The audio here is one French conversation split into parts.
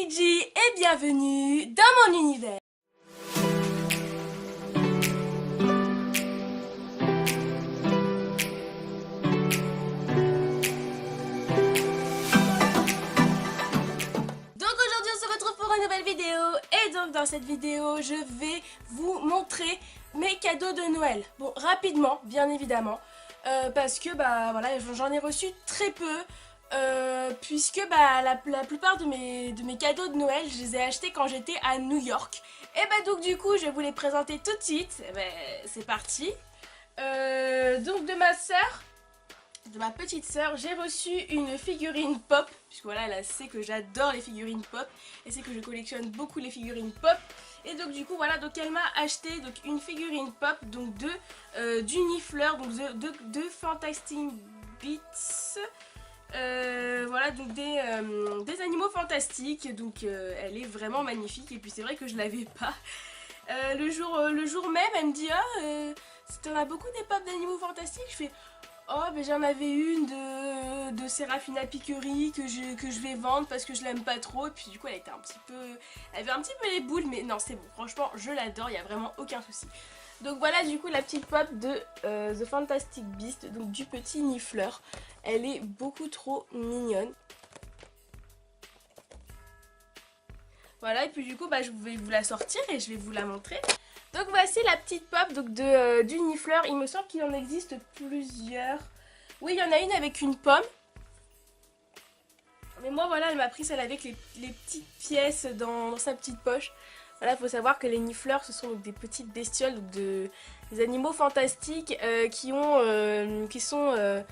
TG et bienvenue dans mon univers. Donc aujourd'hui on se retrouve pour une nouvelle vidéo et donc dans cette vidéo je vais vous montrer mes cadeaux de Noël. Bon, rapidement bien évidemment parce que bah voilà, j'en ai reçu très peu. Puisque bah, la plupart de mes cadeaux de Noël, je les ai achetés quand j'étais à New York. Et bah donc du coup, je vais vous les présenter tout de suite. Et bah, c'est parti. Donc de ma sœur, de ma petite sœur, j'ai reçu une figurine pop. Puisque voilà, elle sait que j'adore les figurines pop. Et c'est que je collectionne beaucoup les figurines pop. Et donc du coup voilà, donc elle m'a acheté donc, une figurine pop donc d'Unifleur, donc de Fantastic Beasts. Voilà, donc des animaux fantastiques, donc elle est vraiment magnifique. Et puis c'est vrai que je l'avais pas. Le jour même, elle me dit t'en as beaucoup des pop d'animaux fantastiques. Je fais oh ben j'en avais une de Seraphina Piquery que je vais vendre parce que je l'aime pas trop. Et puis du coup elle était elle avait un petit peu les boules, mais non c'est bon, franchement je l'adore, il y a vraiment aucun souci. Donc voilà du coup la petite pop de The Fantastic Beast, donc du petit Nifleur. Elle est beaucoup trop mignonne. Voilà, et puis du coup bah, je vais vous la sortir et je vais vous la montrer. Donc voici la petite pop donc du Nifleur. Il me semble qu'il en existe plusieurs. Oui, il y en a une avec une pomme. Mais moi voilà, elle m'a pris celle avec les petites pièces dans sa petite poche. Voilà, il faut savoir que les Nifleurs, ce sont donc des petites bestioles, donc des animaux fantastiques qui sont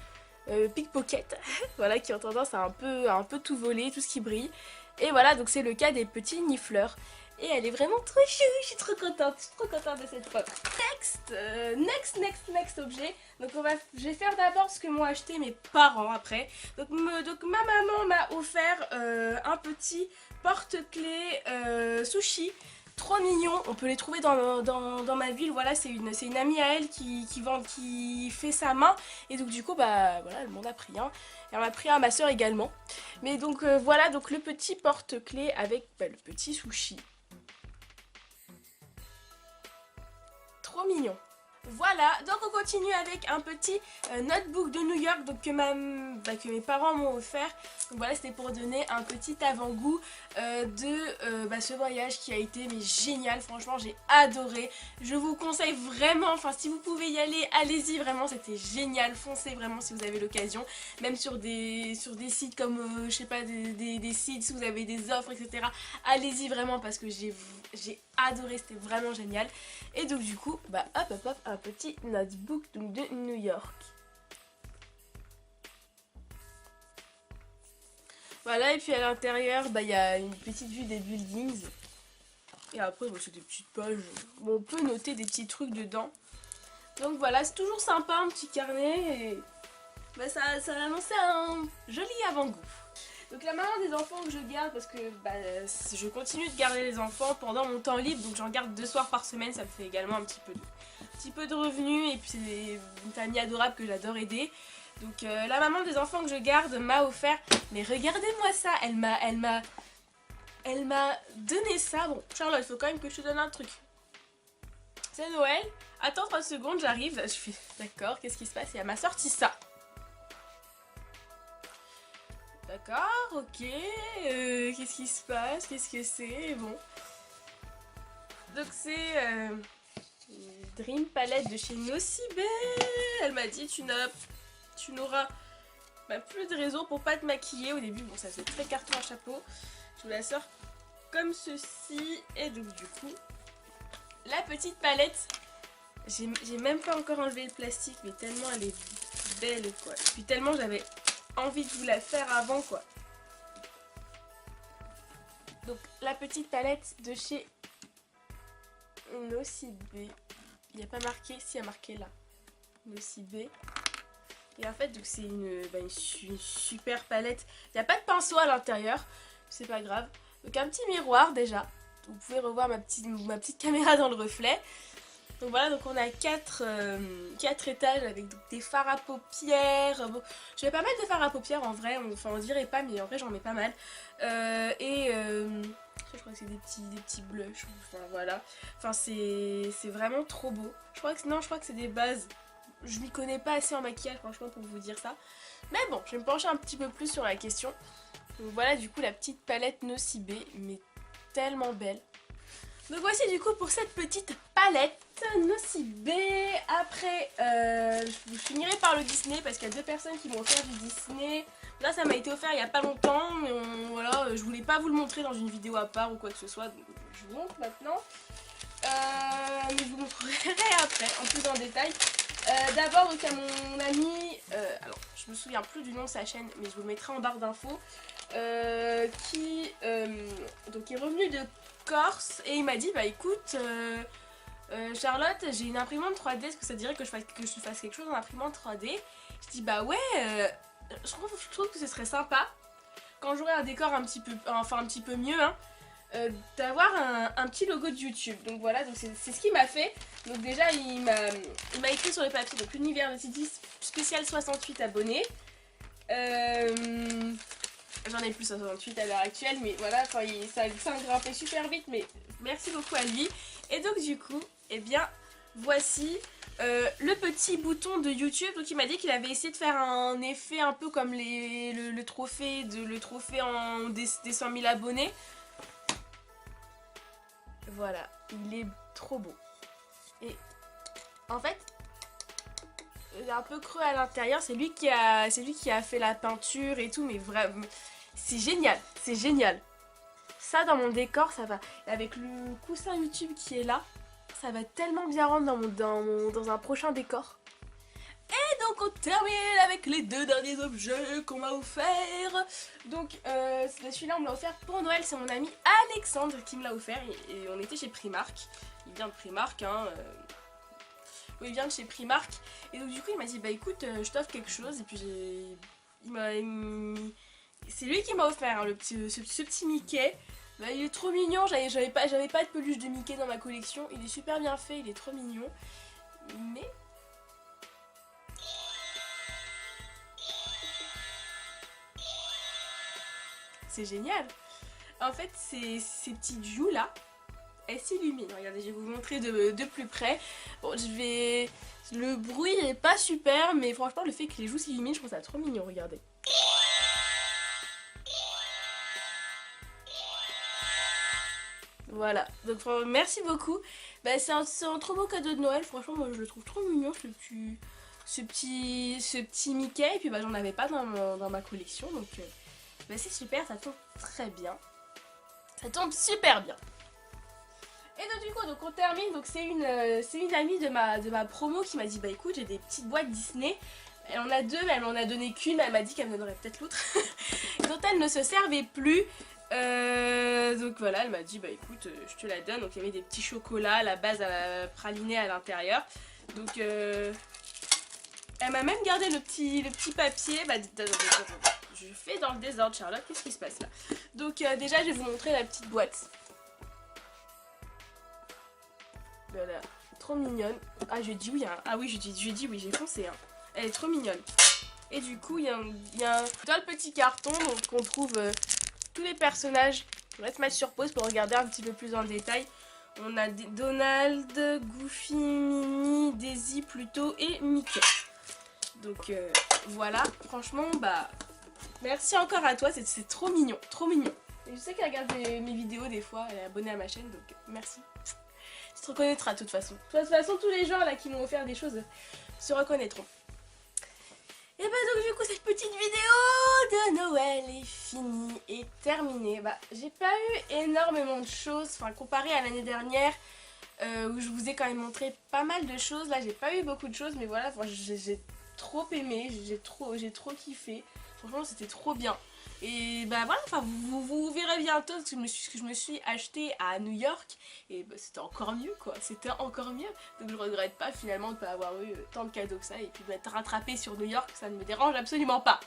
pickpocket, voilà, qui ont tendance à un peu tout voler, tout ce qui brille. Et voilà, donc c'est le cas des petits Nifleurs. Et elle est vraiment trop chou, je suis trop contente de cette pop. Next objet. Donc je vais faire d'abord ce que m'ont acheté mes parents après. Donc ma maman m'a offert un petit porte-clés sushi. Trop mignon, on peut les trouver dans ma ville. Voilà, c'est une amie à elle qui fait sa main. Et donc du coup bah voilà, elle m'en a pris un. Et elle m'a pris un à ma soeur également. Mais donc voilà, donc le petit porte-clés avec bah, le petit sushi. Trop mignon. Voilà, donc on continue avec un petit notebook de New York donc que mes parents m'ont offert. Donc voilà, c'était pour donner un petit avant-goût de ce voyage qui a été mais génial. Franchement, j'ai adoré. Je vous conseille vraiment, enfin si vous pouvez y aller, allez-y, vraiment, c'était génial. Foncez vraiment si vous avez l'occasion. Même sur des sites comme, je sais pas, des sites, si vous avez des offres, etc. Allez-y vraiment parce que j'ai adoré, c'était vraiment génial. Et donc du coup, bah hop, un petit notebook donc, de New York. Voilà, et puis à l'intérieur, bah il y a une petite vue des buildings. Et après, bah, c'est des petites pages où on peut noter des petits trucs dedans. Donc voilà, c'est toujours sympa, un petit carnet. Et bah, ça annonçait un joli avant-goût. Donc la maman des enfants que je garde, parce que bah, je continue de garder les enfants pendant mon temps libre, donc j'en garde 2 soirs par semaine, ça me fait également un petit peu de revenus, et puis c'est une famille adorable que j'adore aider. Donc la maman des enfants que je garde m'a offert, mais regardez-moi ça, elle m'a donné ça. Bon Charlotte, il faut quand même que je te donne un truc. C'est Noël, attends 3 secondes, j'arrive. Je fais d'accord, qu'est-ce qui se passe? Et elle m'a sorti ça. D'accord, ok, qu'est-ce qui se passe? Qu'est-ce que c'est? Bon. Donc c'est Dream Palette de chez Nocibé. Elle m'a dit tu n'auras plus de raison pour pas te maquiller. Au début, bon ça fait très carton à chapeau. Je vous la sors comme ceci. Et donc du coup, la petite palette, j'ai même pas encore enlevé le plastique, mais tellement elle est belle quoi. Et puis tellement j'avais envie de vous la faire avant quoi. Donc la petite palette de chez Nocibé. Il n'y a pas marqué, si il y a marqué là. Nocibé. Et en fait donc c'est une super palette. Il n'y a pas de pinceau à l'intérieur, c'est pas grave. Donc un petit miroir déjà. Vous pouvez revoir ma petite caméra dans le reflet. Donc voilà, donc on a 4 étages avec donc, des fards à paupières. Bon, j'ai pas mal de fards à paupières en vrai, enfin on dirait pas, mais en vrai j'en mets pas mal. Je crois que c'est des petits blushs, enfin voilà. Enfin c'est vraiment trop beau. Je crois que c'est des bases. Je m'y connais pas assez en maquillage franchement pour vous dire ça. Mais bon, je vais me pencher un petit peu plus sur la question. Donc voilà du coup la petite palette Nocibé, mais tellement belle. Donc voici du coup pour cette petite palette Nocibé. Après je finirai par le Disney parce qu'il y a 2 personnes qui m'ont offert du Disney. Là ça m'a été offert il y a pas longtemps, mais voilà, je voulais pas vous le montrer dans une vidéo à part ou quoi que ce soit, donc je vous montre maintenant. Mais je vous montrerai après, en plus en détail. D'abord donc à mon ami, alors je me souviens plus du nom de sa chaîne, mais je vous le mettrai en barre d'infos, qui donc est revenu de Corse et il m'a dit bah écoute Charlotte, j'ai une imprimante 3D, est-ce que ça dirait que je fasse quelque chose en imprimante 3D? Je dis bah ouais, je trouve que ce serait sympa quand j'aurai un décor un petit peu mieux hein, d'avoir un petit logo de YouTube. Donc voilà, donc c'est ce qu'il m'a fait. Donc déjà il m'a écrit sur le papier, donc l'univers de Titi spécial 68 abonnés. J'en ai plus 68 à l'heure actuelle, mais voilà, ça a grimpé super vite, mais merci beaucoup à lui. Et donc du coup, eh bien, voici le petit bouton de YouTube. Donc il m'a dit qu'il avait essayé de faire un effet un peu comme le trophée des 100 000 abonnés. Voilà, il est trop beau. Et en fait, il est un peu creux à l'intérieur, c'est lui qui a fait la peinture et tout, mais vraiment, c'est génial, c'est génial. Ça dans mon décor, ça va. Et avec le coussin YouTube qui est là, ça va tellement bien rendre dans un prochain décor. Et donc on termine avec les 2 derniers objets qu'on m'a offert. Donc celui-là on me l'a offert pour Noël, c'est mon ami Alexandre qui me l'a offert et on était chez Primark. Il vient de Primark hein. Oui, il vient de chez Primark. Et donc du coup il m'a dit bah écoute je t'offre quelque chose. Et puis c'est lui qui m'a offert hein, ce petit Mickey. Bah, il est trop mignon, j'avais pas de peluche de Mickey dans ma collection. Il est super bien fait, il est trop mignon. Mais c'est génial. En fait ces petites joues là, elles s'illuminent. Regardez, je vais vous montrer de plus près. Bon, le bruit est pas super, mais franchement le fait que les joues s'illuminent, je trouve ça trop mignon, regardez. Voilà, donc merci beaucoup. Bah, c'est un trop beau cadeau de Noël, franchement moi je le trouve trop mignon ce petit Mickey. Et puis bah j'en avais pas dans ma collection, donc bah, c'est super, ça tombe très bien. Ça tombe super bien. Et donc du coup donc on termine, donc c'est une amie de ma promo qui m'a dit bah écoute j'ai des petites boîtes Disney. Elle en a 2 mais elle m'en a donné qu'une, elle m'a dit qu'elle me donnerait peut-être l'autre. Dont elle ne se servait plus. Donc voilà, elle m'a dit bah écoute je te la donne. Donc il y avait des petits chocolats, la base à praliné à l'intérieur. Donc elle m'a même gardé le petit papier. Bah je fais dans le désordre Charlotte, qu'est-ce qui se passe là? Donc déjà je vais vous montrer la petite boîte. Voilà, trop mignonne. Ah j'ai dit oui hein. Ah oui j'ai dit oui, j'ai foncé hein. Elle est trop mignonne. Et du coup il y a dans le petit carton donc on trouve tous les personnages. On va se mettre sur pause pour regarder un petit peu plus dans le détail. On a Donald, Goofy, Minnie, Daisy, Pluto et Mickey. Donc voilà, franchement bah merci encore à toi, c'est trop mignon, trop mignon. Et je sais qu'elle regarde mes vidéos des fois, elle est abonnée à ma chaîne donc merci. Tu te reconnaîtras de toute façon. De toute façon tous les gens là qui m'ont offert des choses se reconnaîtront. Et bah donc du coup cette petite vidéo de Noël est finie et terminée. Bah j'ai pas eu énormément de choses, enfin comparé à l'année dernière où je vous ai quand même montré pas mal de choses. Là j'ai pas eu beaucoup de choses mais voilà, j'ai trop aimé, j'ai trop kiffé. Franchement c'était trop bien. Et bah voilà, enfin vous verrez bientôt ce que je me suis acheté à New York. Et bah c'était encore mieux quoi, c'était encore mieux. Donc je regrette pas finalement de ne pas avoir eu tant de cadeaux que ça. Et puis d'être rattrapé sur New York, ça ne me dérange absolument pas.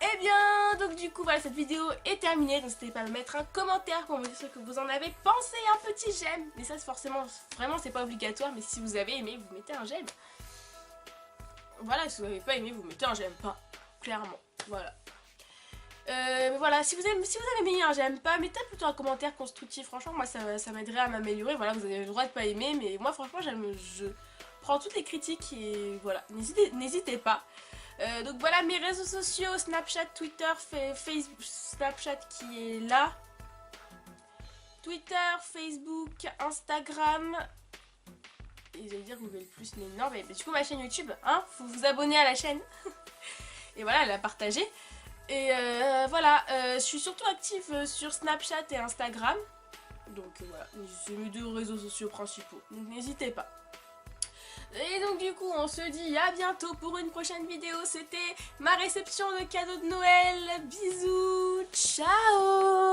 Eh bien, donc du coup, voilà, cette vidéo est terminée. Donc n'hésitez pas à me mettre un commentaire pour me dire ce que vous en avez pensé, un petit j'aime. Mais ça, c'est forcément, vraiment, c'est pas obligatoire. Mais si vous avez aimé, vous mettez un j'aime. Voilà, si vous n'avez pas aimé, vous mettez un j'aime pas. Clairement, voilà. Voilà, si vous avez mis un j'aime pas, mettez plutôt un commentaire constructif. Franchement, moi, ça m'aiderait à m'améliorer. Voilà, vous avez le droit de pas aimer. Mais moi, franchement, je prends toutes les critiques et voilà, n'hésitez pas. Donc voilà mes réseaux sociaux, Snapchat, Twitter, Facebook, Snapchat qui est là, Twitter, Facebook, Instagram, et j'allais dire Google+, mais non, mais du coup ma chaîne YouTube, hein, faut vous abonner à la chaîne, et voilà, la partager, et voilà, je suis surtout active sur Snapchat et Instagram, donc voilà, c'est mes 2 réseaux sociaux principaux, donc n'hésitez pas. Et donc du coup on se dit à bientôt pour une prochaine vidéo. C'était ma réception de cadeaux de Noël. Bisous, ciao.